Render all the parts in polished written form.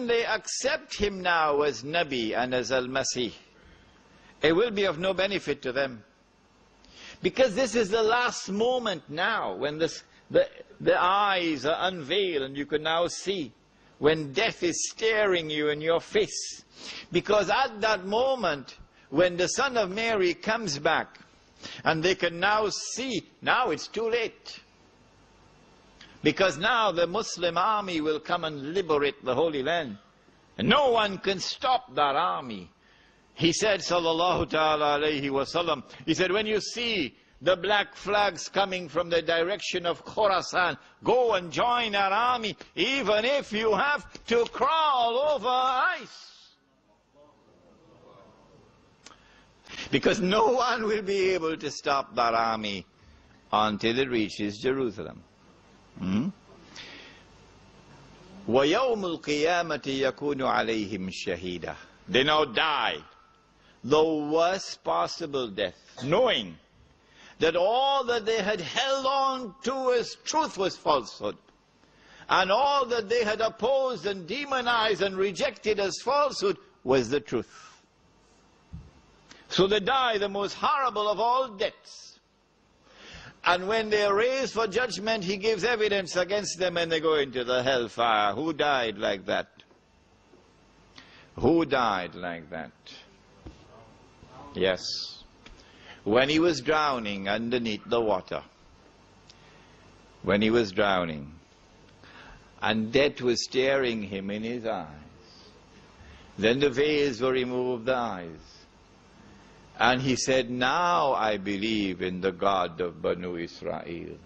when they accept him now as Nabi and as Al-Masih, it will be of no benefit to them. Because this is the last moment now, when the eyes are unveiled and you can now see, when death is staring you in your face. Because at that moment, when the Son of Mary comes back, and they can now see, now it's too late. Because now the Muslim army will come and liberate the Holy Land. And no one can stop that army. He said, sallallahu ta'ala alayhi wa sallam, he said, when you see the black flags coming from the direction of Khorasan, go and join our army, even if you have to crawl over ice. Because no one will be able to stop that army until it reaches Jerusalem. وَيَوْمُ الْقِيَامَةِ يَكُونُ عَلَيْهِمْ شَهِيدًا. They now died the worst possible death, knowing that all that they had held on to as truth was falsehood, and all that they had opposed and demonized and rejected as falsehood was the truth. So they die the most horrible of all deaths. And when they are raised for judgment, he gives evidence against them and they go into the hellfire. Who died like that? Who died like that? Yes. When he was drowning underneath the water. When he was drowning. And death was staring him in his eyes. Then the veils were removed, the eyes. And he said, now I believe in the God of Banu Israel.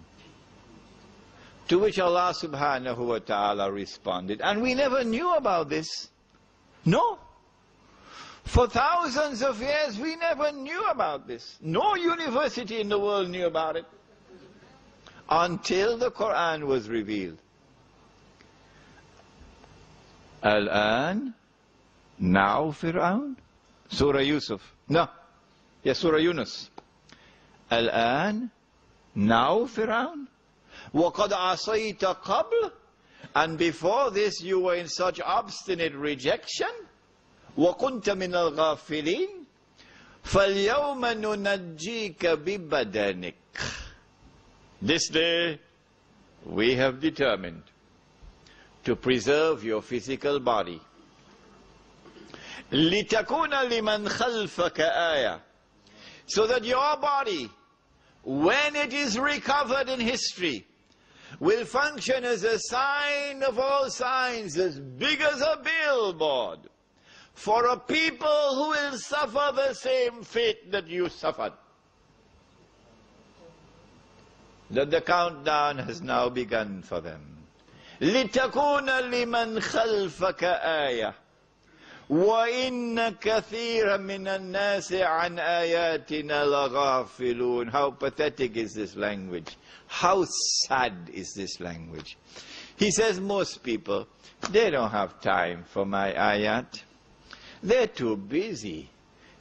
To which Allah subhanahu wa ta'ala responded, and we never knew about this. No. For thousands of years we never knew about this. No university in the world knew about it. Until the Qur'an was revealed. Al-an, now Fir'aun. Surah Yusuf. No. Yes, Surah Yunus. Al-an, now Fir'aun. وَقَدْ عَصَيْتَ قَبْلِ. And before this you were in such obstinate rejection. وَكُنْتَ مِنَ الْغَافِلِينَ. فَالْيَوْمَ نُنَجِّيكَ بِبَدَنِكَ. This day we have determined to preserve your physical body. لِتَكُونَ لِمَنْ خَلْفَكَ آيَةً. So that your body, when it is recovered in history, will function as a sign of all signs, as big as a billboard, for a people who will suffer the same fate that you suffered. That the countdown has now begun for them. لِتَكُونَ لِمَنْ خَلْفَكَ آيَةً. وَإِنَّ كَثِيرًا مِنَ النَّاسِ عَنْ آيَاتِنَا لَغَافِلُونَ. How pathetic is this language? How sad is this language? He says most people, they don't have time for my ayat. They're too busy.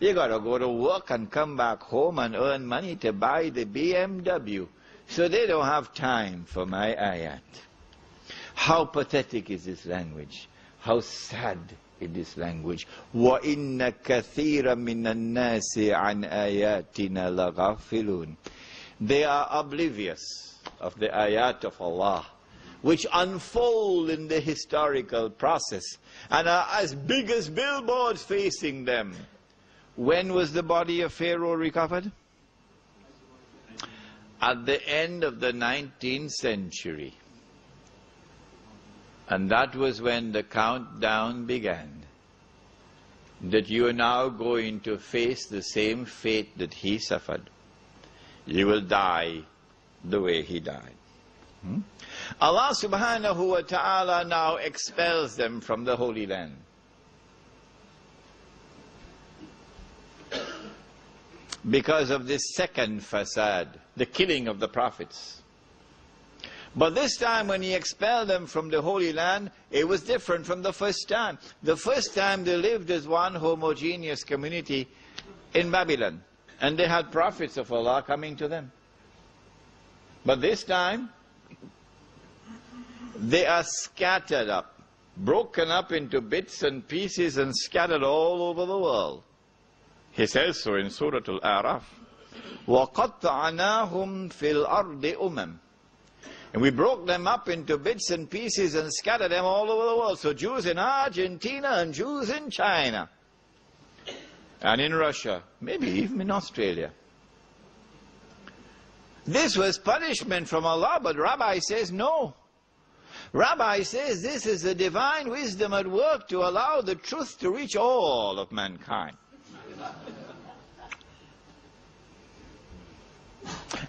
You got to go to work and come back home and earn money to buy the BMW. So they don't have time for my ayat. How pathetic is this language? How sad in this language. وَإِنَّ كَثِيرًا مِنَ النَّاسِ عَنْ آيَاتِنَا لَغَافِلُونَ. They are oblivious of the ayat of Allah, which unfold in the historical process and are as big as billboards facing them. When was the body of Pharaoh recovered? At the end of the 19th century. And that was when the countdown began. That you are now going to face the same fate that he suffered. You will die the way he died. Allah subhanahu wa ta'ala now expels them from the Holy Land. Because of this second fasad, the killing of the prophets. But this time when he expelled them from the Holy Land, it was different from the first time. The first time they lived as one homogeneous community in Babylon. And they had prophets of Allah coming to them. But this time, they are scattered up broken up into bits and pieces and scattered all over the world. He says so in Surah Al-Araf. وَقَطَّعْنَاهُمْ فِي الْأَرْضِ أُمَمٍ. And we broke them up into bits and pieces and scattered them all over the world. So Jews in Argentina and Jews in China and in Russia, maybe even in Australia. This was punishment from Allah, but Rabbi says no. Rabbi says this is the divine wisdom at work to allow the truth to reach all of mankind.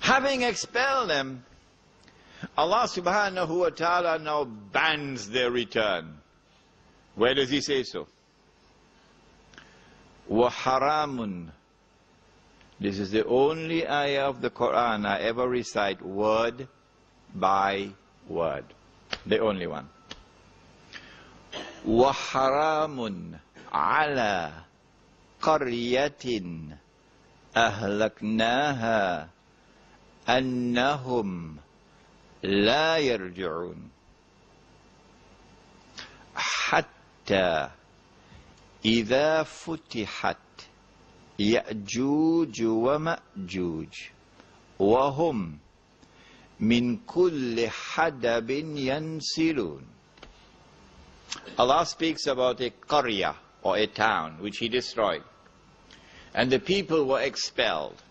Having expelled them, Allah subhanahu wa ta'ala now bans their return. Where does He say so? وَحَرَامٌ. This is the only ayah of the Qur'an I ever recite word by word. The only one. وَحَرَامٌ عَلَى قَرْيَةٍ أَهْلَكْنَاهَا أَنَّهُمْ لَا يَرْجِعُونَ حَتَّى إِذَا فُتِحَتْ يَأْجُوجُ وَمَأْجُوجُ وَهُمْ مِنْ كُلِّ حَدَبٍ يَنْسِلُونَ. Allah speaks about a qarya, or a town, which He destroyed. And the people were expelled.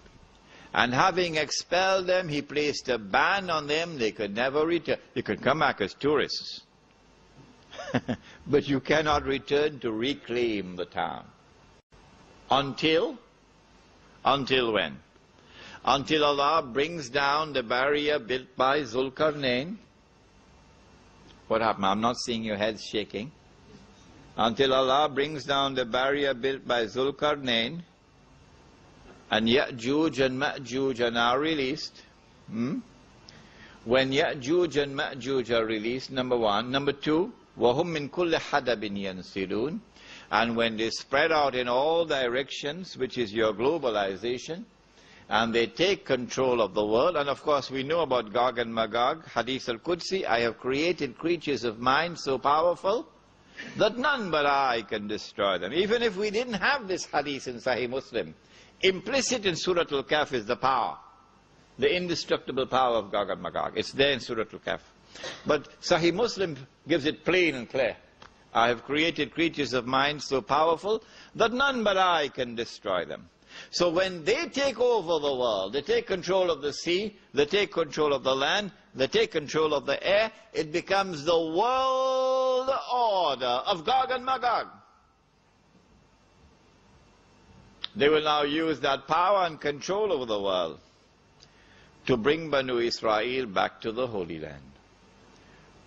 And having expelled them, He placed a ban on them. They could never return. They could come back as tourists. But you cannot return to reclaim the town. Until when? Until Allah brings down the barrier built by Zulkarnain. What happened? I'm not seeing your heads shaking. Until Allah brings down the barrier built by Zulkarnain, and Ya'juj and Ma'juj are now released. When Ya'juj and Ma'juj are released, number one. Number two, وَهُمْ مِنْ كُلِّ حَدَبٍ يَنْسِلُونَ. And when they spread out in all directions, which is your globalization, and they take control of the world. And of course we know about Gog and Magog, Hadith al-Qudsi, I have created creatures of mind so powerful that none but I can destroy them. Even if we didn't have this hadith in Sahih Muslim, implicit in Surah Al-Kahf is the power, the indestructible power of Gog and Magog. It's there in Surah Al-Kahf. But Sahih Muslim gives it plain and clear. I have created creatures of mind so powerful that none but I can destroy them. So when they take over the world, they take control of the sea, they take control of the land, they take control of the air, it becomes the world order of Gog and Magog. They will now use that power and control over the world to bring Banu Israel back to the Holy Land,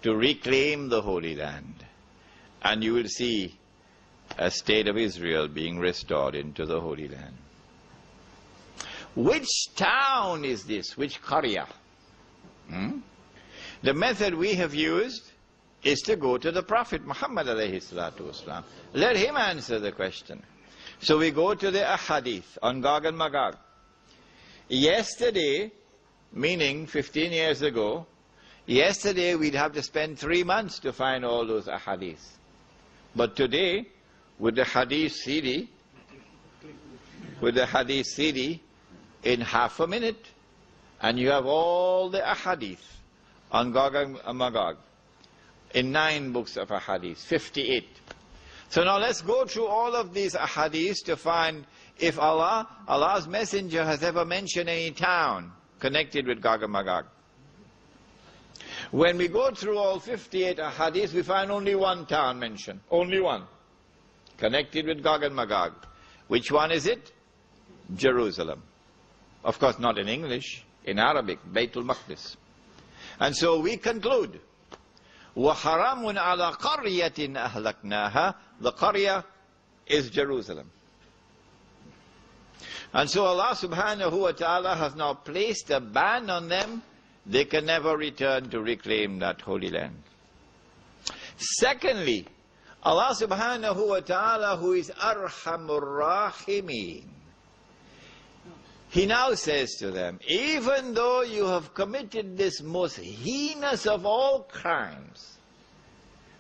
to reclaim the Holy Land. And you will see a state of Israel being restored into the Holy Land. Which town is this? Which qarya? The method we have used is to go to the Prophet Muhammad alayhi salatu wasalam. Let him answer the question. So we go to the ahadith on Gog and Magog. Yesterday, meaning 15 years ago, yesterday we'd have to spend 3 months to find all those ahadith. But today, with the hadith CD, in half a minute, and you have all the ahadith on Gog and Magog in 9 books of ahadith, 58. So now let's go through all of these ahadith to find if Allah's messenger has ever mentioned any town connected with Gog and Magog. When we go through all 58 ahadith, we find only one town mentioned, only one, connected with Gog and Magog. Which one is it? Jerusalem. Of course not in English, in Arabic, Baytul Maqdis. And so we conclude, وَحَرَامٌ عَلَى قَرْيَةٍ أَهْلَكْنَاهَا. The qarya is Jerusalem. And so Allah subhanahu wa ta'ala has now placed a ban on them. They can never return to reclaim that Holy Land. Secondly, Allah subhanahu wa ta'ala, who is Arhamur Rahimeen, He now says to them, even though you have committed this most heinous of all crimes,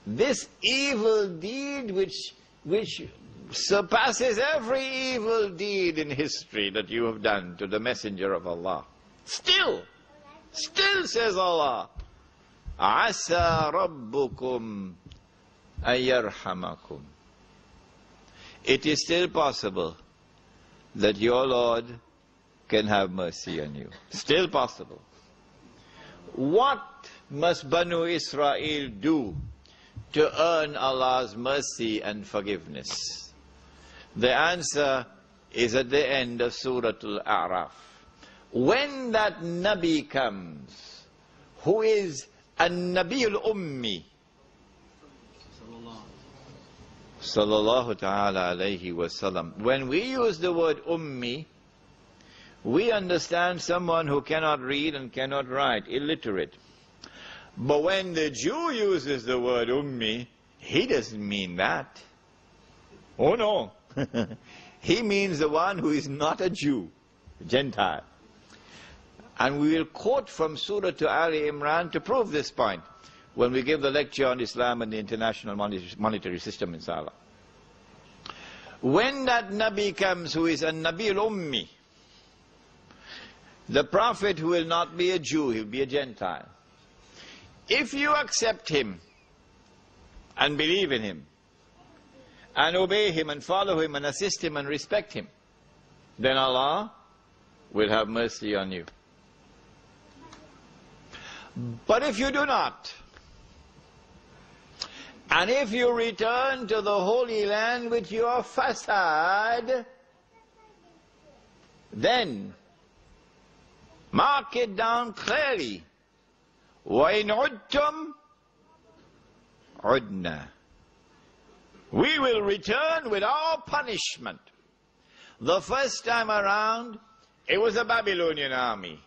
this evil deed which surpasses every evil deed in history that you have done to the Messenger of Allah. Still says Allah, Asa Rabbukum Ayarhamakum. It is still possible that your Lord can have mercy on you. Still possible. What must Banu Israel do to earn Allah's mercy and forgiveness? The answer is at the end of Surah Al-A'raf. When that Nabi comes, who is An-Nabi Al-Ummi, Sallallahu Ta'ala Alayhi Wasallam. When we use the word Ummi, we understand someone who cannot read and cannot write, illiterate. But when the Jew uses the word Ummi, he doesn't mean that. Oh no. He means the one who is not a Jew, Gentile. And we will quote from Surah to Ali Imran to prove this point when we give the lecture on Islam and the international monetary system, inshallah. When that Nabi comes, who is a Nabi al-Ummi, the Prophet who will not be a Jew, he will be a Gentile. If you accept him and believe in him and obey him and follow him and assist him and respect him, then Allah will have mercy on you. But if you do not, and if you return to the Holy Land with your fasad, then mark it down clearly. وَإِنْ عُدْتُمْ عُدْنَا. We will return with our punishment. The first time around, it was a Babylonian army.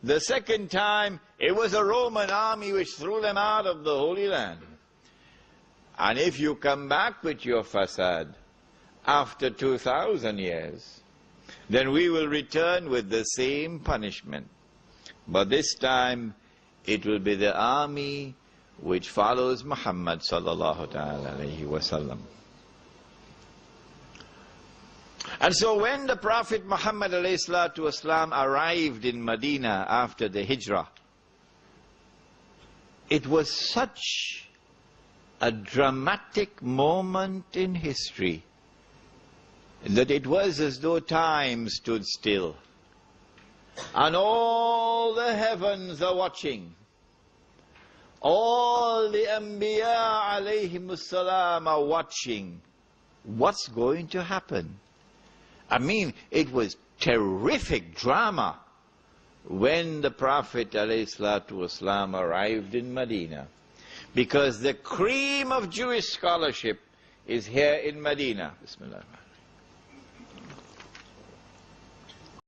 The second time, it was a Roman army which threw them out of the Holy Land. And if you come back with your fasad after 2,000 years, then we will return with the same punishment. But this time, it will be the army which follows Muhammad sallallahu ta'ala alayhi wa sallam. And so when the Prophet Muhammad alayhi salatu wasalam arrived in Medina after the Hijrah, it was such a dramatic moment in history that it was as though time stood still. And all the heavens are watching. All the Anbiya alayhimussalam are watching. What's going to happen? I mean, it was terrific drama when the Prophet ﷺ arrived in Medina. Because the cream of Jewish scholarship is here in Medina. Bismillah.